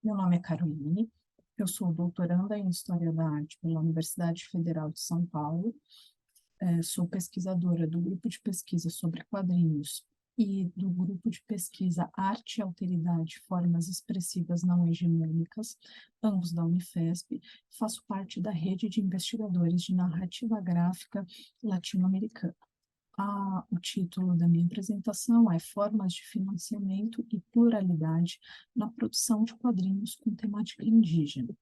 Meu nome é Caroline, eu sou doutoranda em História da Arte pela Universidade Federal de São Paulo, sou pesquisadora do grupo de pesquisa sobre quadrinhos e do grupo de pesquisa Arte e Alteridade, Formas Expressivas Não Hegemônicas, ambos da Unifesp. Faço parte da rede de investigadores de narrativa gráfica latino-americana. O título da minha apresentação é Formas de Financiamento e Pluralidade na Produção de Quadrinhos com Temática Indígena.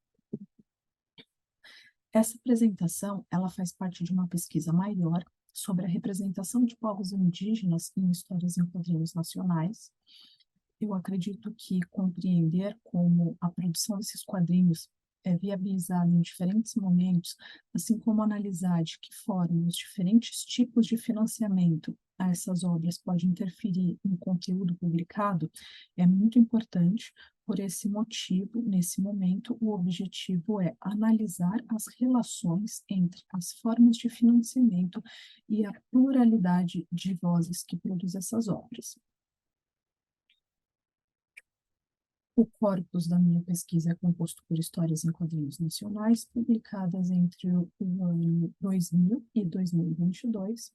Essa apresentação, ela faz parte de uma pesquisa maior sobre a representação de povos indígenas em histórias em quadrinhos nacionais. Eu acredito que compreender como a produção desses quadrinhos é viabilizada em diferentes momentos, assim como analisar de que forma os diferentes tipos de financiamento a essas obras pode interferir no conteúdo publicado, é muito importante. Por esse motivo, nesse momento, o objetivo é analisar as relações entre as formas de financiamento e a pluralidade de vozes que produzem essas obras. O corpus da minha pesquisa é composto por histórias em quadrinhos nacionais, publicadas entre o ano 2000 e 2022,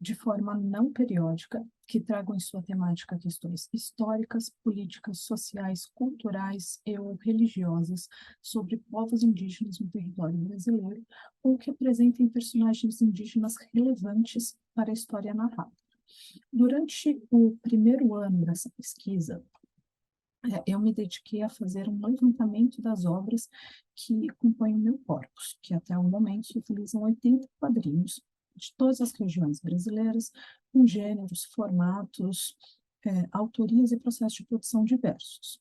de forma não periódica, que tragam em sua temática questões históricas, políticas, sociais, culturais e ou religiosas sobre povos indígenas no território brasileiro, ou que apresentem personagens indígenas relevantes para a história narrada. Durante o primeiro ano dessa pesquisa, eu me dediquei a fazer um levantamento das obras que compõem o meu corpus, que até o momento se utilizam 80 quadrinhos de todas as regiões brasileiras, com gêneros, formatos, autorias e processos de produção diversos.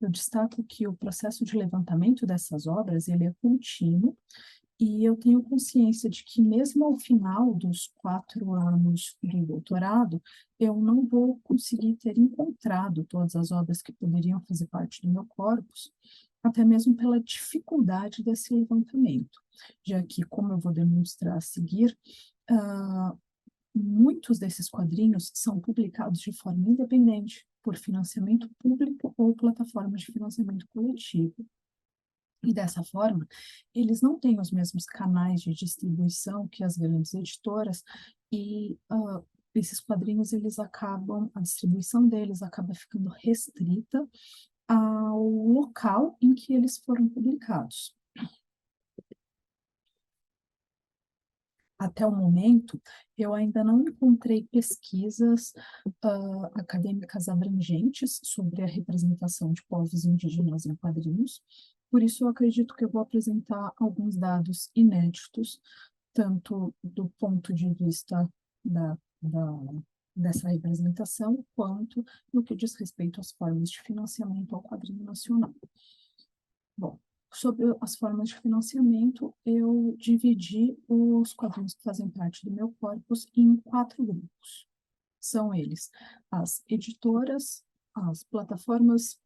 Eu destaco que o processo de levantamento dessas obras ele é contínuo, e eu tenho consciência de que, mesmo ao final dos 4 anos do doutorado, eu não vou conseguir ter encontrado todas as obras que poderiam fazer parte do meu corpus, até mesmo pela dificuldade desse levantamento, já que, como eu vou demonstrar a seguir, muitos desses quadrinhos são publicados de forma independente, por financiamento público ou plataformas de financiamento coletivo. E dessa forma, eles não têm os mesmos canais de distribuição que as grandes editoras, e esses quadrinhos, a distribuição deles acaba ficando restrita ao local em que eles foram publicados. Até o momento, eu ainda não encontrei pesquisas acadêmicas abrangentes sobre a representação de povos indígenas em quadrinhos. Por isso, eu acredito que eu vou apresentar alguns dados inéditos, tanto do ponto de vista dessa representação, quanto no que diz respeito às formas de financiamento ao quadrinho nacional. Bom, sobre as formas de financiamento, eu dividi os quadrinhos que fazem parte do meu corpus em 4 grupos. São eles as editoras, as plataformas,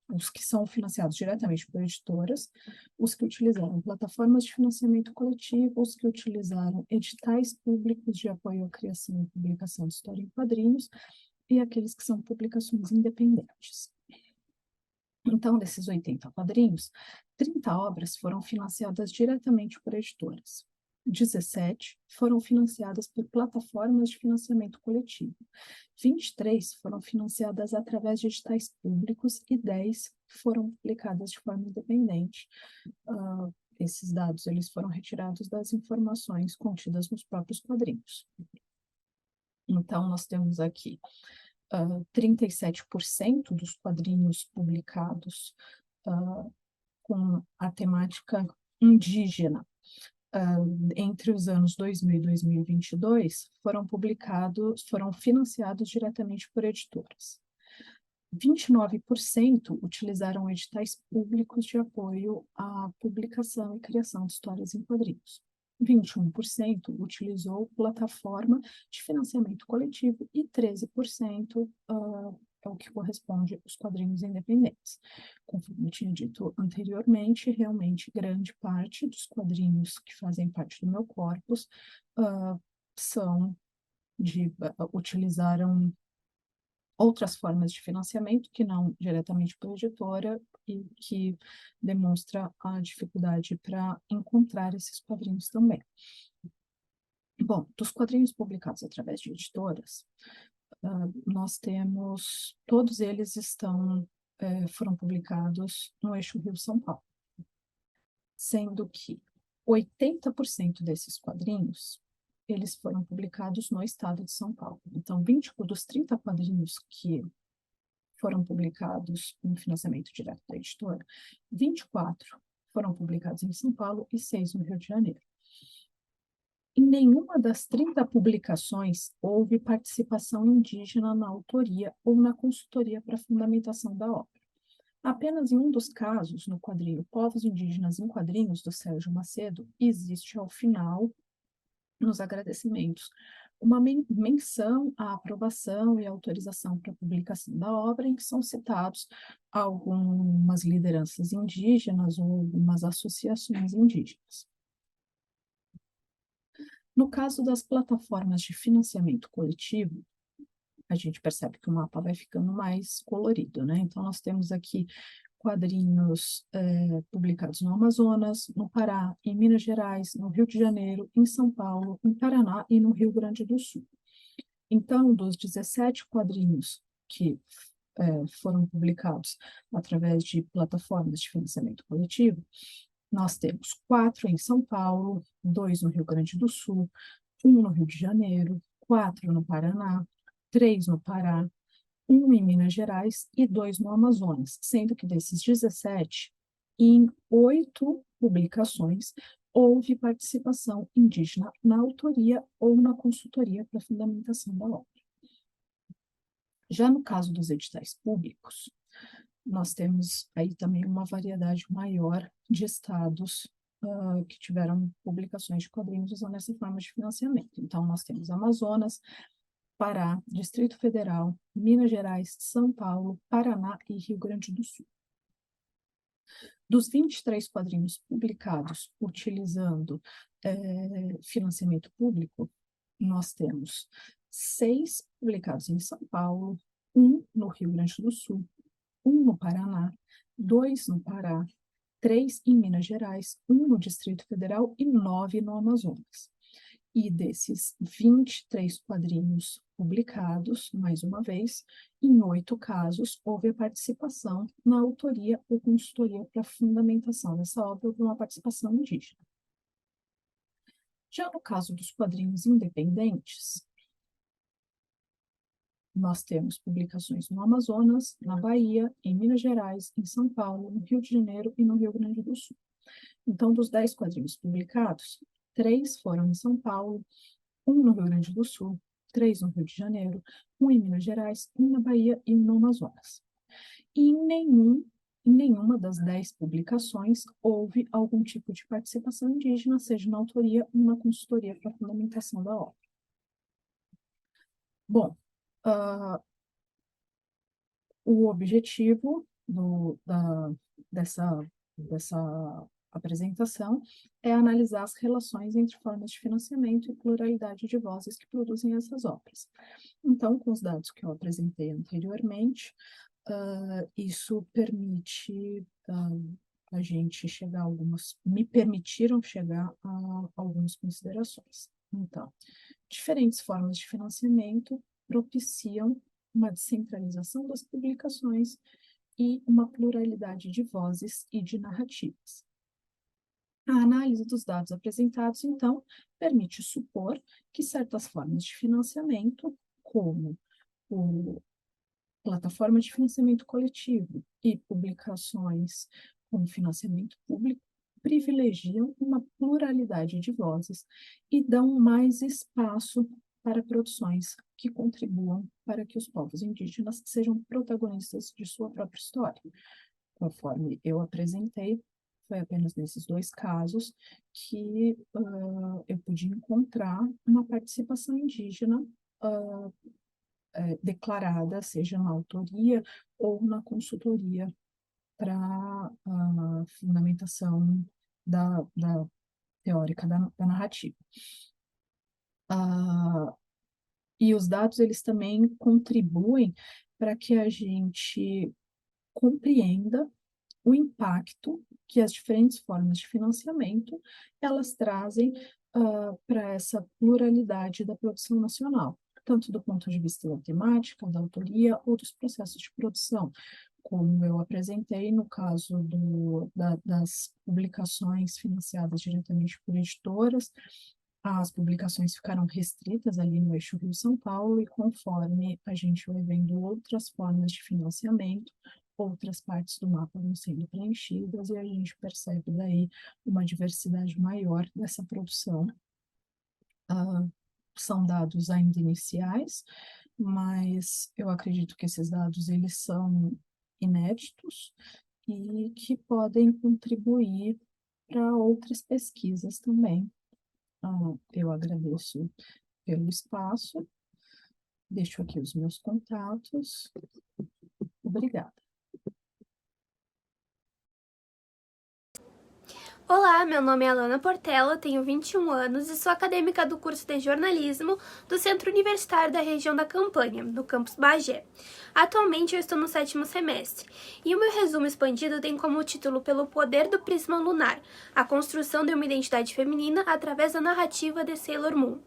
os que são financiados diretamente por editoras, os que utilizaram plataformas de financiamento coletivo, os que utilizaram editais públicos de apoio à criação e publicação de história em quadrinhos, e aqueles que são publicações independentes. Então, desses 80 quadrinhos, 30 obras foram financiadas diretamente por editoras. 17 foram financiadas por plataformas de financiamento coletivo. 23 foram financiadas através de editais públicos e 10 foram publicadas de forma independente. Esses dados eles foram retirados das informações contidas nos próprios quadrinhos. Então, nós temos aqui 37% dos quadrinhos publicados com a temática indígena entre os anos 2000 e 2022 foram financiados diretamente por editoras. 29% utilizaram editais públicos de apoio à publicação e criação de histórias em quadrinhos. 21% utilizou plataforma de financiamento coletivo e 13% é o que corresponde aos quadrinhos independentes. Conforme eu tinha dito anteriormente, realmente grande parte dos quadrinhos que fazem parte do meu corpus são utilizaram outras formas de financiamento que não diretamente pela editora e que demonstra a dificuldade para encontrar esses quadrinhos também. Bom, dos quadrinhos publicados através de editoras, nós temos, todos eles foram publicados no eixo Rio-São Paulo, sendo que 80% desses quadrinhos eles foram publicados no estado de São Paulo. Então, 20 dos 30 quadrinhos que foram publicados no financiamento direto da editora, 24 foram publicados em São Paulo e 6 no Rio de Janeiro. Em nenhuma das 30 publicações houve participação indígena na autoria ou na consultoria para a fundamentação da obra. Apenas em um dos casos, no quadrinho Povos Indígenas em Quadrinhos, do Sérgio Macedo, existe ao final, nos agradecimentos, uma menção à aprovação e autorização para a publicação da obra, em que são citados algumas lideranças indígenas ou algumas associações indígenas. No caso das plataformas de financiamento coletivo, a gente percebe que o mapa vai ficando mais colorido, né? Então, nós temos aqui quadrinhos publicados no Amazonas, no Pará, em Minas Gerais, no Rio de Janeiro, em São Paulo, em Paraná e no Rio Grande do Sul. Então, dos 17 quadrinhos que foram publicados através de plataformas de financiamento coletivo, nós temos 4 em São Paulo, 2 no Rio Grande do Sul, 1 no Rio de Janeiro, 4 no Paraná, 3 no Pará, 1 em Minas Gerais e 2 no Amazonas, sendo que desses 17, em 8 publicações, houve participação indígena na autoria ou na consultoria para a fundamentação da obra. Já no caso dos editais públicos, nós temos aí também uma variedade maior de estados que tiveram publicações de quadrinhos usando essa forma de financiamento. Então, nós temos Amazonas, Pará, Distrito Federal, Minas Gerais, São Paulo, Paraná e Rio Grande do Sul. Dos 23 quadrinhos publicados utilizando financiamento público, nós temos 6 publicados em São Paulo, 1 no Rio Grande do Sul, 1 no Paraná, 2 no Pará, 3 em Minas Gerais, 1 no Distrito Federal e 9 no Amazonas. E desses 23 quadrinhos publicados, mais uma vez, em 8 casos, houve a participação na autoria ou consultoria para a fundamentação dessa obra por uma participação indígena. Já no caso dos quadrinhos independentes, nós temos publicações no Amazonas, na Bahia, em Minas Gerais, em São Paulo, no Rio de Janeiro e no Rio Grande do Sul. Então, dos 10 quadrinhos publicados, 3 foram em São Paulo, 1 no Rio Grande do Sul, 3 no Rio de Janeiro, 1 em Minas Gerais, 1 na Bahia e 1 no Amazonas. E em nenhuma das 10 publicações houve algum tipo de participação indígena, seja na autoria ou na consultoria para a fundamentação da obra. Bom, o objetivo dessa apresentação é analisar as relações entre formas de financiamento e pluralidade de vozes que produzem essas obras. Então, com os dados que eu apresentei anteriormente, isso permite a gente me permitiram chegar a algumas considerações. Então, diferentes formas de financiamento propiciam uma descentralização das publicações e uma pluralidade de vozes e de narrativas. A análise dos dados apresentados, então, permite supor que certas formas de financiamento, como plataforma de financiamento coletivo e publicações com financiamento público, privilegiam uma pluralidade de vozes e dão mais espaço para produções que contribuam para que os povos indígenas sejam protagonistas de sua própria história. Conforme eu apresentei, foi apenas nesses dois casos que eu pude encontrar uma participação indígena declarada, seja na autoria ou na consultoria para a fundamentação da teórica da narrativa. E os dados, eles também contribuem para que a gente compreenda o impacto que as diferentes formas de financiamento elas trazem para essa pluralidade da produção nacional, tanto do ponto de vista da temática, da autoria ou dos processos de produção, como eu apresentei no caso das publicações financiadas diretamente por editoras. As publicações ficaram restritas ali no eixo Rio-São Paulo, e conforme a gente vai vendo outras formas de financiamento, outras partes do mapa vão sendo preenchidas, e a gente percebe daí uma diversidade maior dessa produção. São dados ainda iniciais, mas eu acredito que esses dados eles são inéditos e que podem contribuir para outras pesquisas também. Eu agradeço pelo espaço, deixo aqui os meus contatos. Obrigada. Olá, meu nome é Alana Portela, tenho 21 anos e sou acadêmica do curso de jornalismo do Centro Universitário da região da Campanha, no campus Bagé. Atualmente eu estou no 7º semestre e o meu resumo expandido tem como título Pelo Poder do Prisma Lunar, a construção de uma identidade feminina através da narrativa de Sailor Moon.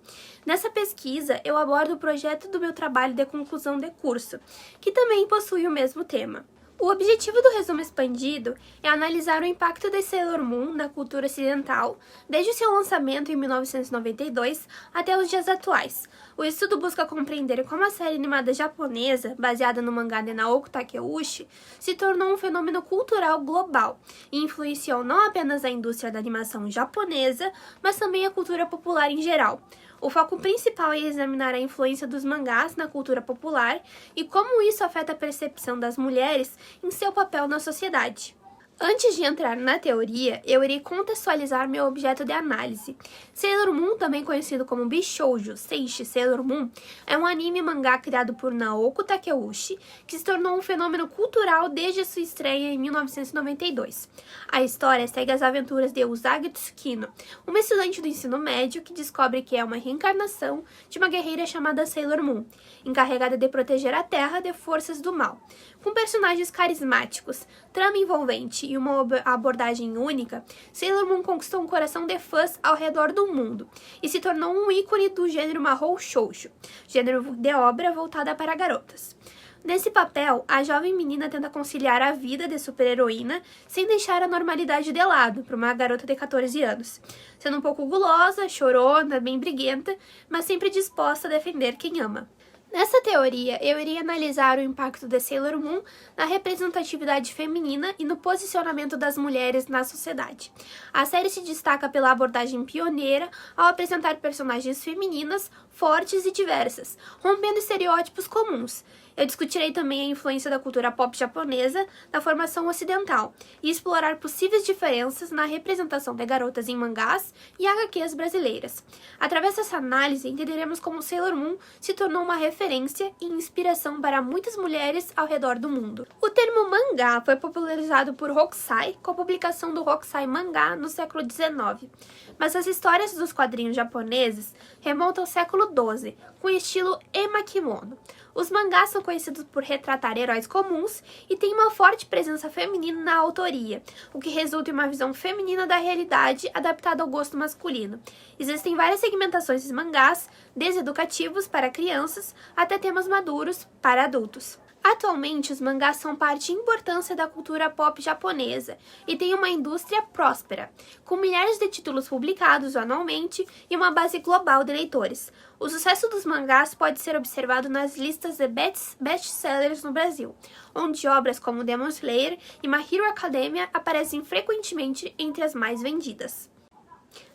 Nessa pesquisa, eu abordo o projeto do meu trabalho de conclusão de curso, que também possui o mesmo tema. O objetivo do resumo expandido é analisar o impacto de Sailor Moon na cultura ocidental, desde seu lançamento em 1992 até os dias atuais. O estudo busca compreender como a série animada japonesa, baseada no mangá de Naoko Takeuchi, se tornou um fenômeno cultural global e influenciou não apenas a indústria da animação japonesa, mas também a cultura popular em geral. O foco principal é examinar a influência dos mangás na cultura popular e como isso afeta a percepção das mulheres em seu papel na sociedade. Antes de entrar na teoria, eu irei contextualizar meu objeto de análise. Sailor Moon, também conhecido como Bishoujo Seishi Sailor Moon, é um anime mangá criado por Naoko Takeuchi, que se tornou um fenômeno cultural desde sua estreia em 1992. A história segue as aventuras de Usagi Tsukino, uma estudante do ensino médio que descobre que é uma reencarnação de uma guerreira chamada Sailor Moon, encarregada de proteger a Terra de forças do mal. Com personagens carismáticos, trama envolvente e uma abordagem única, Sailor Moon conquistou um coração de fãs ao redor do mundo e se tornou um ícone do gênero Mahou Shoujo, gênero de obra voltada para garotas. Nesse papel, a jovem menina tenta conciliar a vida de super-heroína sem deixar a normalidade de lado para uma garota de 14 anos, sendo um pouco gulosa, chorona, bem briguenta, mas sempre disposta a defender quem ama. Nessa teoria, eu iria analisar o impacto de Sailor Moon na representatividade feminina e no posicionamento das mulheres na sociedade. A série se destaca pela abordagem pioneira ao apresentar personagens femininas fortes e diversas, rompendo estereótipos comuns. Eu discutirei também a influência da cultura pop japonesa na formação ocidental e explorar possíveis diferenças na representação de garotas em mangás e HQs brasileiras. Através dessa análise, entenderemos como Sailor Moon se tornou uma referência e inspiração para muitas mulheres ao redor do mundo. O termo mangá foi popularizado por Hokusai com a publicação do Hokusai Mangá no século XIX, mas as histórias dos quadrinhos japoneses remontam ao século XII, com o estilo emakimono. Os mangás são conhecidos por retratar heróis comuns e têm uma forte presença feminina na autoria, o que resulta em uma visão feminina da realidade adaptada ao gosto masculino. Existem várias segmentações de mangás, desde educativos para crianças até temas maduros para adultos. Atualmente, os mangás são parte de importância da cultura pop japonesa e têm uma indústria próspera, com milhares de títulos publicados anualmente e uma base global de leitores. O sucesso dos mangás pode ser observado nas listas de best-sellers no Brasil, onde obras como Demon Slayer e My Hero Academia aparecem frequentemente entre as mais vendidas.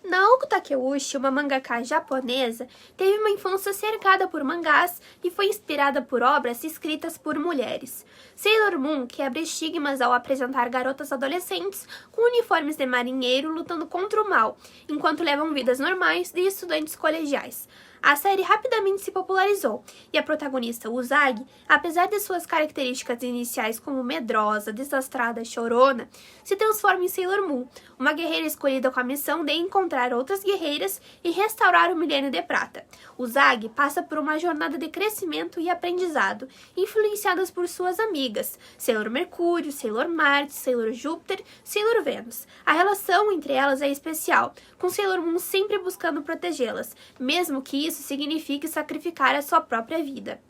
Naoko Takeuchi, uma mangaka japonesa, teve uma infância cercada por mangás e foi inspirada por obras escritas por mulheres. Sailor Moon quebra estigmas ao apresentar garotas adolescentes com uniformes de marinheiro lutando contra o mal, enquanto levam vidas normais de estudantes colegiais. A série rapidamente se popularizou, e a protagonista, Usagi, apesar de suas características iniciais como medrosa, desastrada, chorona, se transforma em Sailor Moon, uma guerreira escolhida com a missão de encontrar outras guerreiras e restaurar o Milênio de Prata. Usagi passa por uma jornada de crescimento e aprendizado, influenciadas por suas amigas, Sailor Mercúrio, Sailor Marte, Sailor Júpiter, Sailor Vênus. A relação entre elas é especial, com Sailor Moon sempre buscando protegê-las, mesmo que isso signifique sacrificar a sua própria vida.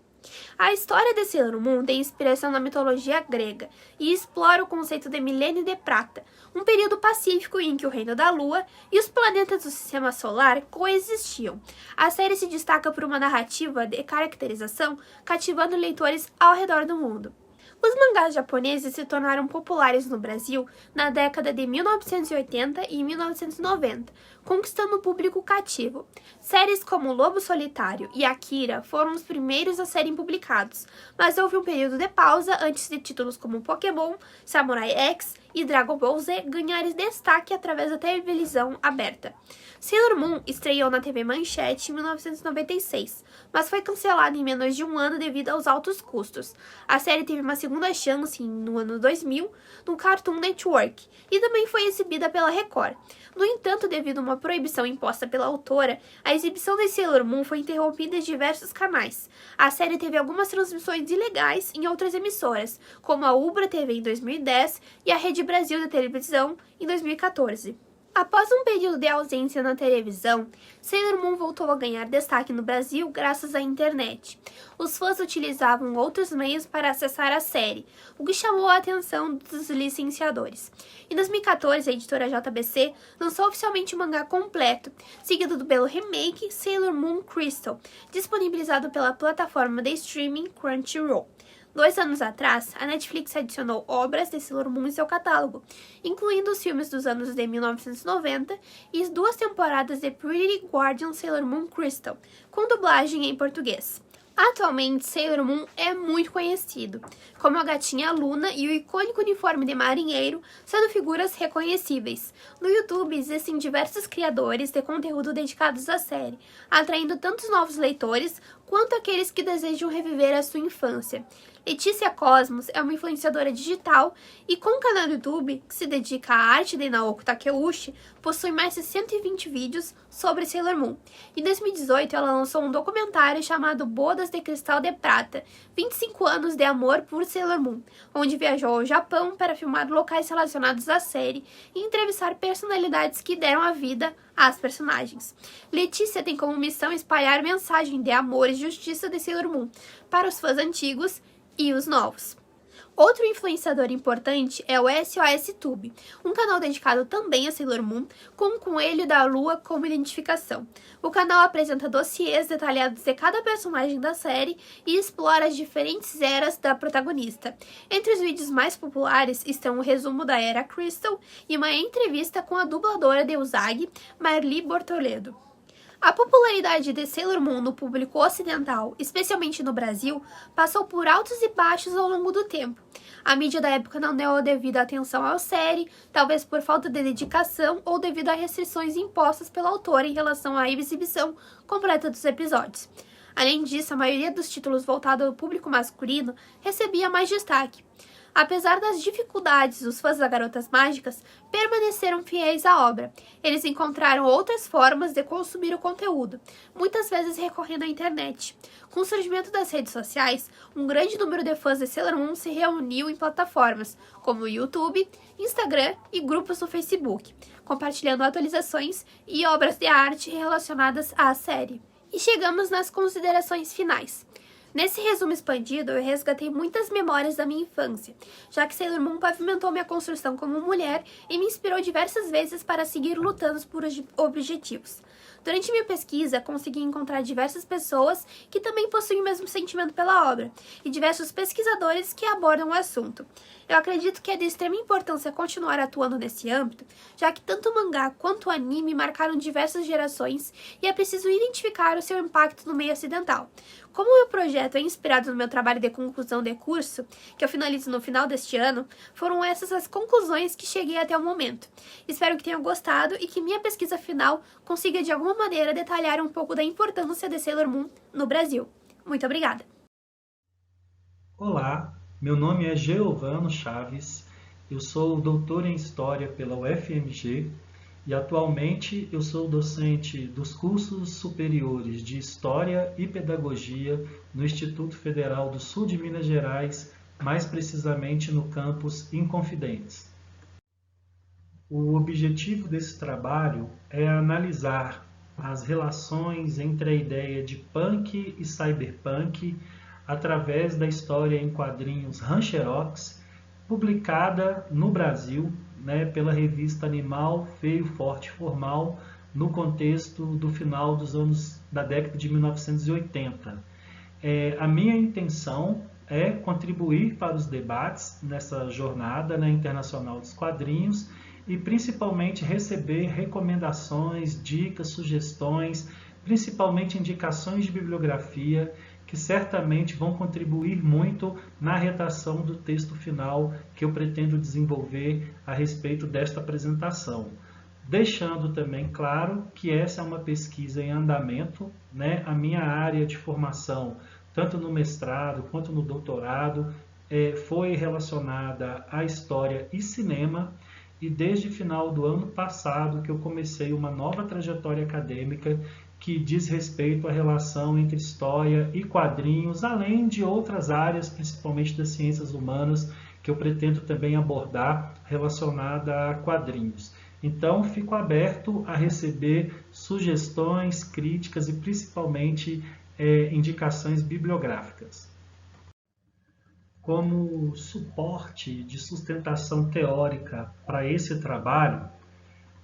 A história de Sailor Moon tem inspiração na mitologia grega e explora o conceito de Milênio de Prata, um período pacífico em que o Reino da Lua e os planetas do Sistema Solar coexistiam. A série se destaca por uma narrativa de caracterização cativando leitores ao redor do mundo. Os mangás japoneses se tornaram populares no Brasil na década de 1980 e 1990, conquistando o público cativo. Séries como Lobo Solitário e Akira foram os primeiros a serem publicados, mas houve um período de pausa antes de títulos como Pokémon, Samurai X e Dragon Ball Z ganharem destaque através da televisão aberta. Sailor Moon estreou na TV Manchete em 1996, mas foi cancelada em menos de um ano devido aos altos custos. A série teve uma segunda chance no ano 2000 no Cartoon Network e também foi exibida pela Record. No entanto, devido a uma proibição imposta pela autora, a exibição de Sailor Moon foi interrompida em diversos canais. A série teve algumas transmissões ilegais em outras emissoras, como a Ubra TV em 2010 e a Rede Brasil de televisão em 2014. Após um período de ausência na televisão, Sailor Moon voltou a ganhar destaque no Brasil graças à internet. Os fãs utilizavam outros meios para acessar a série, o que chamou a atenção dos licenciadores. Em 2014, a editora JBC lançou oficialmente o mangá completo, seguido pelo remake Sailor Moon Crystal, disponibilizado pela plataforma de streaming Crunchyroll. 2 anos atrás, a Netflix adicionou obras de Sailor Moon em seu catálogo, incluindo os filmes dos anos de 1990 e as 2 temporadas de Pretty Guardian Sailor Moon Crystal, com dublagem em português. Atualmente, Sailor Moon é muito conhecido, como a gatinha Luna e o icônico uniforme de marinheiro, sendo figuras reconhecíveis. No YouTube existem diversos criadores de conteúdo dedicados à série, atraindo tanto novos leitores quanto aqueles que desejam reviver a sua infância. Letícia Cosmos é uma influenciadora digital e com um canal no YouTube que se dedica à arte de Naoko Takeuchi, possui mais de 120 vídeos sobre Sailor Moon. Em 2018, ela lançou um documentário chamado Bodas de Cristal de Prata, 25 anos de amor por Sailor Moon, onde viajou ao Japão para filmar locais relacionados à série e entrevistar personalidades que deram a vida às personagens. Letícia tem como missão espalhar mensagem de amor e justiça de Sailor Moon para os fãs antigos e os novos. Outro influenciador importante é o SOS-Tube, um canal dedicado também a Sailor Moon, com um coelho da lua como identificação. O canal apresenta dossiês detalhados de cada personagem da série e explora as diferentes eras da protagonista. Entre os vídeos mais populares estão o resumo da era Crystal e uma entrevista com a dubladora de Usagi, Marli Bortoledo. A popularidade de Sailor Moon no público ocidental, especialmente no Brasil, passou por altos e baixos ao longo do tempo. A mídia da época não deu a devida atenção à série, talvez por falta de dedicação ou devido a restrições impostas pela autora em relação à exibição completa dos episódios. Além disso, a maioria dos títulos voltados ao público masculino recebia mais destaque. Apesar das dificuldades, os fãs da Garotas Mágicas permaneceram fiéis à obra. Eles encontraram outras formas de consumir o conteúdo, muitas vezes recorrendo à internet. Com o surgimento das redes sociais, um grande número de fãs de Sailor Moon se reuniu em plataformas como o YouTube, Instagram e grupos no Facebook, compartilhando atualizações e obras de arte relacionadas à série. E chegamos nas considerações finais. Nesse resumo expandido, eu resgatei muitas memórias da minha infância, já que Sailor Moon pavimentou minha construção como mulher e me inspirou diversas vezes para seguir lutando por objetivos. Durante minha pesquisa, consegui encontrar diversas pessoas que também possuem o mesmo sentimento pela obra, e diversos pesquisadores que abordam o assunto. Eu acredito que é de extrema importância continuar atuando nesse âmbito, já que tanto o mangá quanto o anime marcaram diversas gerações e é preciso identificar o seu impacto no meio ocidental. Como o meu projeto é inspirado no meu trabalho de conclusão de curso, que eu finalizo no final deste ano, foram essas as conclusões que cheguei até o momento. Espero que tenham gostado e que minha pesquisa final consiga de alguma maneira detalhar um pouco da importância de Sailor Moon no Brasil. Muito obrigada! Olá, meu nome é Geovano Chaves, eu sou doutor em História pela UFMG e atualmente eu sou docente dos cursos superiores de História e Pedagogia no Instituto Federal do Sul de Minas Gerais, mais precisamente no campus Inconfidentes. O objetivo desse trabalho é analisar as relações entre a ideia de punk e cyberpunk através da história em quadrinhos Rancherox, publicada no Brasil, pela revista Animal, Feio, Forte e Formal, no contexto do final da década de 1980. A minha intenção é contribuir para os debates nessa jornada internacional dos quadrinhos e principalmente receber recomendações, dicas, sugestões, principalmente indicações de bibliografia que certamente vão contribuir muito na redação do texto final que eu pretendo desenvolver a respeito desta apresentação. Deixando também claro que essa é uma pesquisa em andamento, A minha área de formação, tanto no mestrado quanto no doutorado, foi relacionada à história e cinema, e desde o final do ano passado que eu comecei uma nova trajetória acadêmica que diz respeito à relação entre história e quadrinhos, além de outras áreas, principalmente das ciências humanas, que eu pretendo também abordar relacionada a quadrinhos. Então, fico aberto a receber sugestões, críticas e principalmente indicações bibliográficas. Como suporte de sustentação teórica para esse trabalho,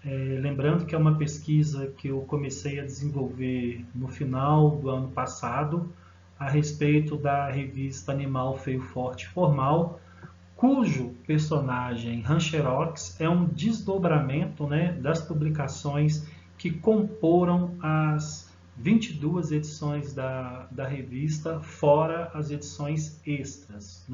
lembrando que é uma pesquisa que eu comecei a desenvolver no final do ano passado, a respeito da revista Animal, Feio, Forte e Formal, cujo personagem Rancherox é um desdobramento das publicações que comporam as 22 edições da revista, fora as edições extras.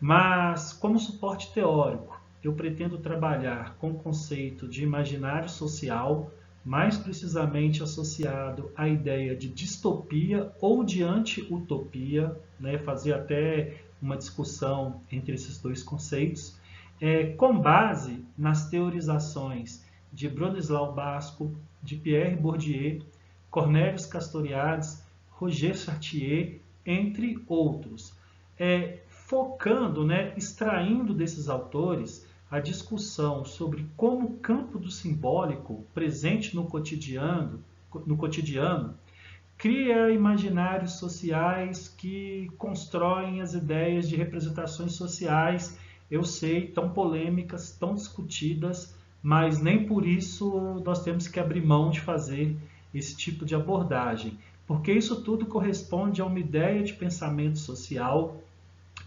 Mas, como suporte teórico, eu pretendo trabalhar com o conceito de imaginário social, mais precisamente associado à ideia de distopia ou de anti-utopia, fazer até uma discussão entre esses dois conceitos, com base nas teorizações de Bronisław Baszko, de Pierre Bourdieu, Cornelius Castoriadis, Roger Chartier, entre outros, focando, extraindo desses autores a discussão sobre como o campo do simbólico presente no cotidiano cria imaginários sociais que constroem as ideias de representações sociais, eu sei, tão polêmicas, tão discutidas, mas nem por isso nós temos que abrir mão de fazer esse tipo de abordagem, porque isso tudo corresponde a uma ideia de pensamento social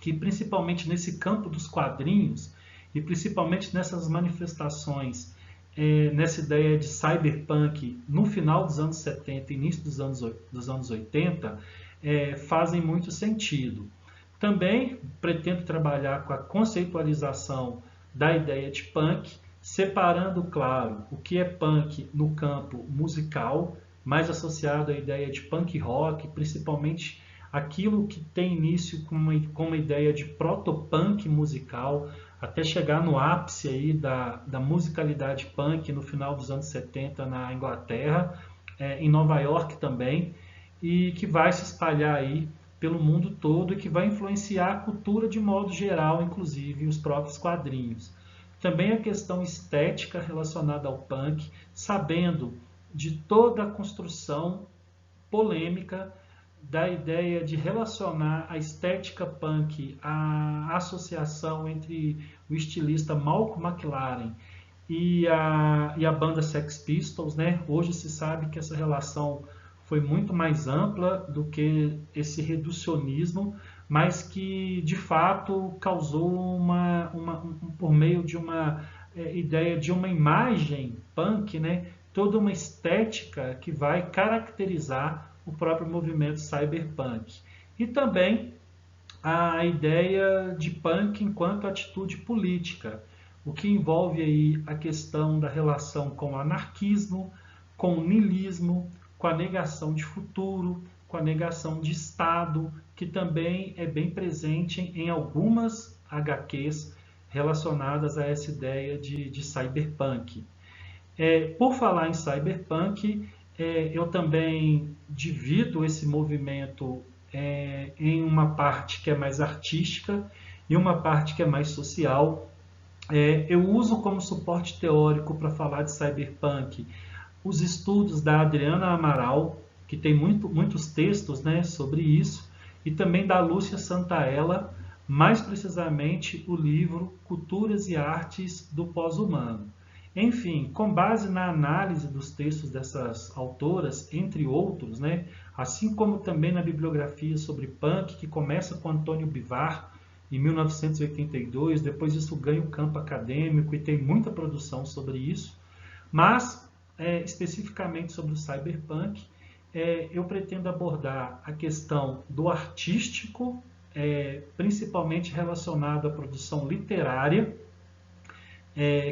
que, principalmente nesse campo dos quadrinhos, e principalmente nessas manifestações, nessa ideia de cyberpunk no final dos anos 70 e início dos anos 80, fazem muito sentido. Também pretendo trabalhar com a conceitualização da ideia de punk, separando, claro, o que é punk no campo musical, mais associado à ideia de punk rock, principalmente aquilo que tem início com uma ideia de protopunk musical, até chegar no ápice aí da musicalidade punk no final dos anos 70 na Inglaterra, em Nova York também, e que vai se espalhar aí pelo mundo todo e que vai influenciar a cultura de modo geral, inclusive os próprios quadrinhos. Também a questão estética relacionada ao punk, sabendo de toda a construção polêmica da ideia de relacionar a estética punk à associação entre o estilista Malcolm McLaren e a banda Sex Pistols, né? Hoje se sabe que essa relação foi muito mais ampla do que esse reducionismo, mas que de fato causou por meio de uma ideia de uma imagem punk, né? Toda uma estética que vai caracterizar o próprio movimento cyberpunk. E também a ideia de punk enquanto atitude política, o que envolve aí a questão da relação com o anarquismo, com o niilismo, com a negação de futuro, com a negação de Estado, que também é bem presente em algumas HQs relacionadas a essa ideia de cyberpunk. Por falar em cyberpunk, eu também divido esse movimento em uma parte que é mais artística e uma parte que é mais social. Eu uso como suporte teórico para falar de cyberpunk os estudos da Adriana Amaral, que tem muitos textos, né, sobre isso, e também da Lúcia Santaella, mais precisamente o livro Culturas e Artes do Pós-Humano. Enfim, com base na análise dos textos dessas autoras, entre outros, né, assim como também na bibliografia sobre punk, que começa com Antônio Bivar, em 1982, depois isso ganha o campo acadêmico e tem muita produção sobre isso, mas especificamente sobre o cyberpunk, eu pretendo abordar a questão do artístico, principalmente relacionado à produção literária,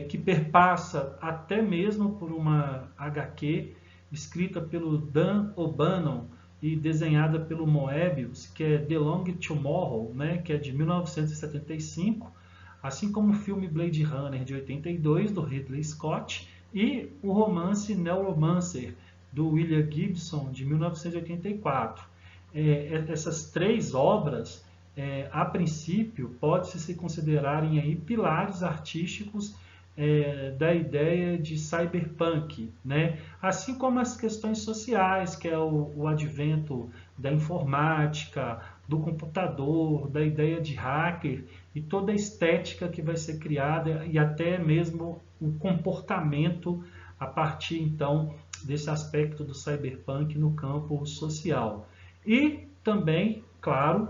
que perpassa até mesmo por uma HQ escrita pelo Dan O'Bannon e desenhada pelo Moebius, que é The Long Tomorrow, né, que é de 1975, assim como o filme Blade Runner de 82, do Ridley Scott, e o romance Neuromancer, do William Gibson, de 1984. Essas três obras, a princípio, pode-se se considerarem aí pilares artísticos da ideia de cyberpunk, né? Assim como as questões sociais, que é o advento da informática, do computador, da ideia de hacker e toda a estética que vai ser criada e até mesmo o comportamento a partir então desse aspecto do cyberpunk no campo social. E também, claro,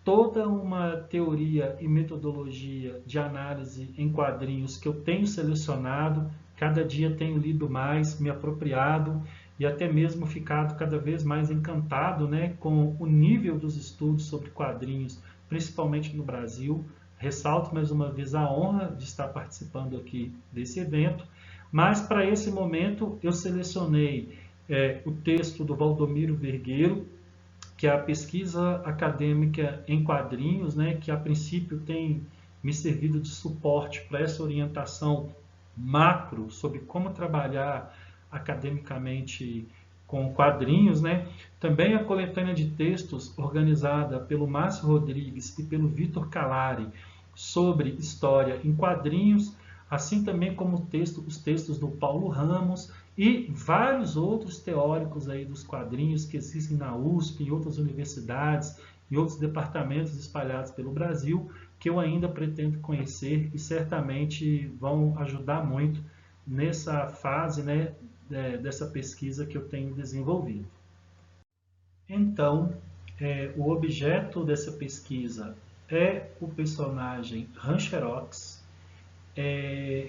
toda uma teoria e metodologia de análise em quadrinhos que eu tenho selecionado, cada dia tenho lido mais, me apropriado e até mesmo ficado cada vez mais encantado, né, com o nível dos estudos sobre quadrinhos, principalmente no Brasil. Ressalto mais uma vez a honra de estar participando aqui desse evento, mas para esse momento eu selecionei o texto do Valdomiro Vergueiro, que é a pesquisa acadêmica em quadrinhos, né, que a princípio tem me servido de suporte para essa orientação macro sobre como trabalhar academicamente com quadrinhos, né? Também a coletânea de textos organizada pelo Márcio Rodrigues e pelo Vitor Calari sobre história em quadrinhos, assim também como os textos do Paulo Ramos e vários outros teóricos aí dos quadrinhos que existem na USP, em outras universidades, em outros departamentos espalhados pelo Brasil, que eu ainda pretendo conhecer e certamente vão ajudar muito nessa fase, né, dessa pesquisa que eu tenho desenvolvido. Então, o objeto dessa pesquisa é o personagem Rancherox.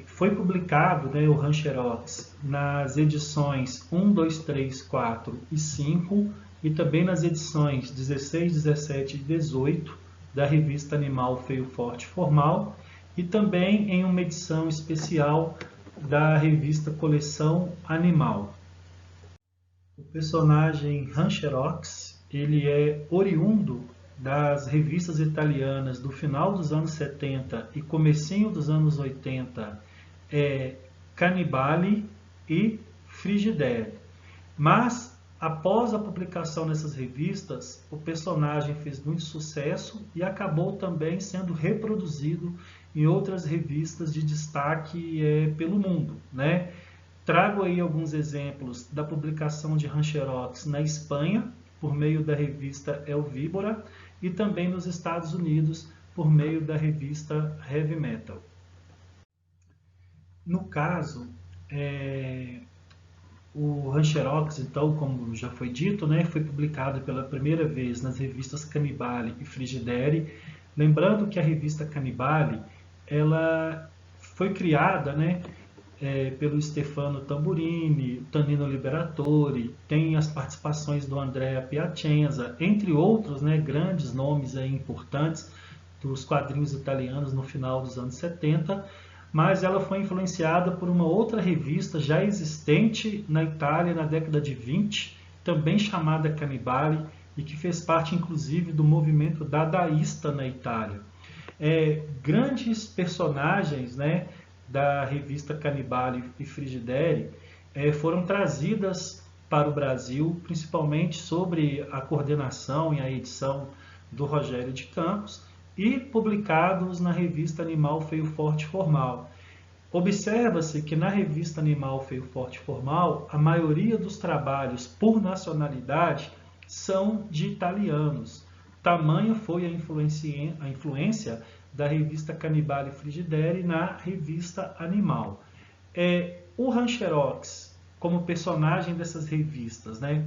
Foi publicado, né, o Rancherox nas edições 1, 2, 3, 4 e 5 e também nas edições 16, 17 e 18 da revista Animal Feio Forte Formal e também em uma edição especial da revista Coleção Animal. O personagem Rancherox, ele é oriundo das revistas italianas do final dos anos 70 e comecinho dos anos 80, Cannibale e Frigidaire. Mas, após a publicação nessas revistas, o personagem fez muito sucesso e acabou também sendo reproduzido em outras revistas de destaque pelo mundo, né? Trago aí alguns exemplos da publicação de Rancherox na Espanha, por meio da revista El Víbora, e também nos Estados Unidos, por meio da revista Heavy Metal. No caso, o Rancherox, então, como já foi dito, né, foi publicado pela primeira vez nas revistas Canibale e Frigidaire. Lembrando que a revista Canibale, ela foi criada, né, pelo Stefano Tamburini, Tanino Liberatore, tem as participações do Andrea Piacenza, entre outros, né, grandes nomes aí importantes dos quadrinhos italianos no final dos anos 70, mas ela foi influenciada por uma outra revista já existente na Itália na década de 20, também chamada Canibale, e que fez parte inclusive do movimento dadaísta na Itália. Grandes personagens, né, da revista Canibale e Frigidaire foram trazidas para o Brasil, principalmente sobre a coordenação e a edição do Rogério de Campos, e publicados na revista Animal Feio Forte Formal. Observa-se que na revista Animal Feio Forte Formal, a maioria dos trabalhos por nacionalidade são de italianos. Tamanha foi a influência da revista Canibale Frigidaire na revista Animal. O Rancherox, como personagem dessas revistas, né?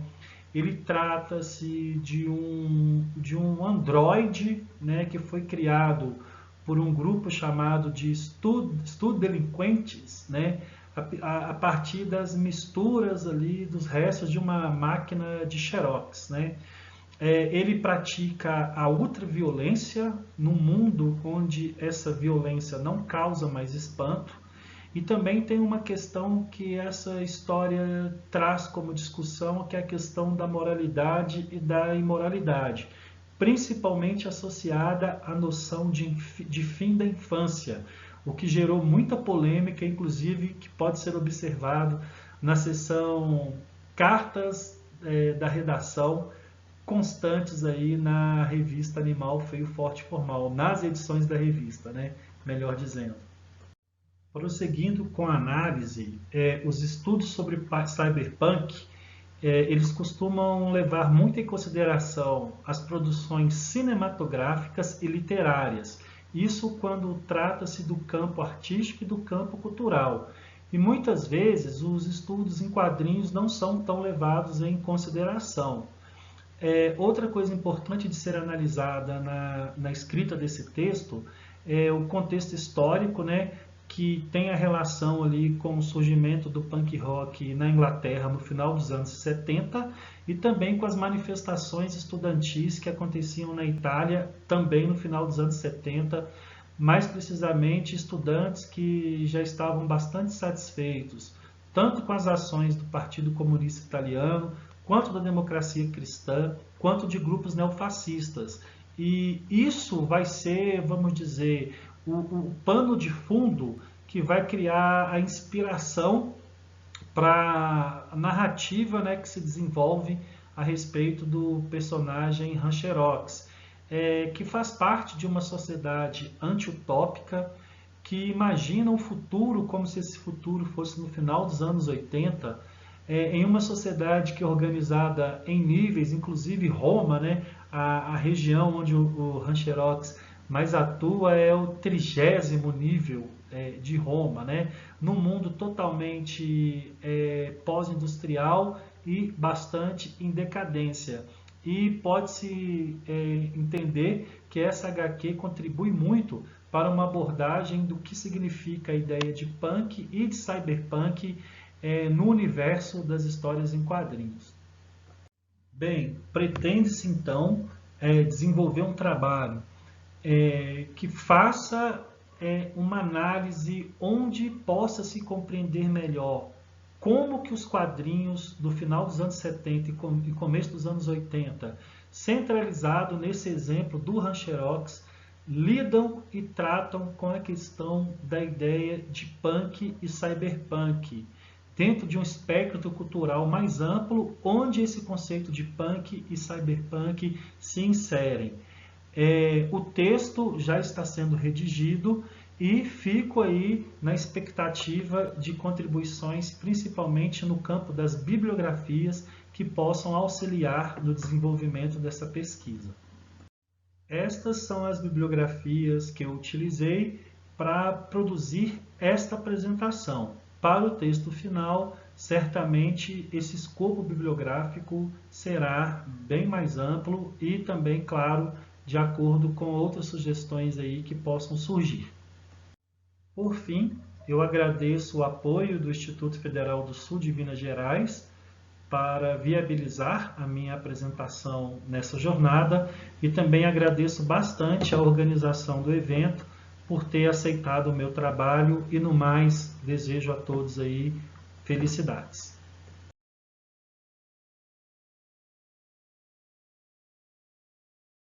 Ele trata-se de um androide, né, que foi criado por um grupo chamado de Estudelinquentes, né, a partir das misturas ali dos restos de uma máquina de Xerox, né. Ele pratica a ultraviolência num mundo onde essa violência não causa mais espanto. E também tem uma questão que essa história traz como discussão, que é a questão da moralidade e da imoralidade, principalmente associada à noção de fim da infância, o que gerou muita polêmica, inclusive que pode ser observado na seção Cartas da Redação, constantes aí na revista Animal Feio Forte Formal, nas edições da revista, né? Melhor dizendo. Prosseguindo com a análise, os estudos sobre cyberpunk, eles costumam levar muito em consideração as produções cinematográficas e literárias. Isso quando trata-se do campo artístico e do campo cultural. E muitas vezes os estudos em quadrinhos não são tão levados em consideração. Outra coisa importante de ser analisada na escrita desse texto é o contexto histórico, né, que tem a relação ali com o surgimento do punk rock na Inglaterra no final dos anos 70 e também com as manifestações estudantis que aconteciam na Itália também no final dos anos 70, mais precisamente estudantes que já estavam bastante satisfeitos, tanto com as ações do Partido Comunista Italiano, quanto da democracia cristã, quanto de grupos neofascistas. E isso vai ser, vamos dizer, o pano de fundo que vai criar a inspiração para a narrativa, né, que se desenvolve a respeito do personagem Rancherox, que faz parte de uma sociedade anti-utópica que imagina o futuro como se esse futuro fosse no final dos anos 80, em uma sociedade que é organizada em níveis, inclusive Roma, né, a região onde o Rancherox mais atua é o 30º nível de Roma, né, num mundo totalmente pós-industrial e bastante em decadência. E pode-se entender que essa HQ contribui muito para uma abordagem do que significa a ideia de punk e de cyberpunk no universo das histórias em quadrinhos. Bem, pretende-se então desenvolver um trabalho que faça uma análise onde possa se compreender melhor como que os quadrinhos do final dos anos 70 e começo dos anos 80, centralizado nesse exemplo do Rancherox, lidam e tratam com a questão da ideia de punk e cyberpunk, dentro de um espectro cultural mais amplo, onde esse conceito de punk e cyberpunk se inserem. O texto já está sendo redigido e fico aí na expectativa de contribuições, principalmente no campo das bibliografias, que possam auxiliar no desenvolvimento dessa pesquisa. Estas são as bibliografias que eu utilizei para produzir esta apresentação. Para o texto final, certamente esse escopo bibliográfico será bem mais amplo e também, claro, de acordo com outras sugestões aí que possam surgir. Por fim, eu agradeço o apoio do Instituto Federal do Sul de Minas Gerais para viabilizar a minha apresentação nessa jornada e também agradeço bastante a organização do evento por ter aceitado o meu trabalho e, no mais, desejo a todos aí felicidades.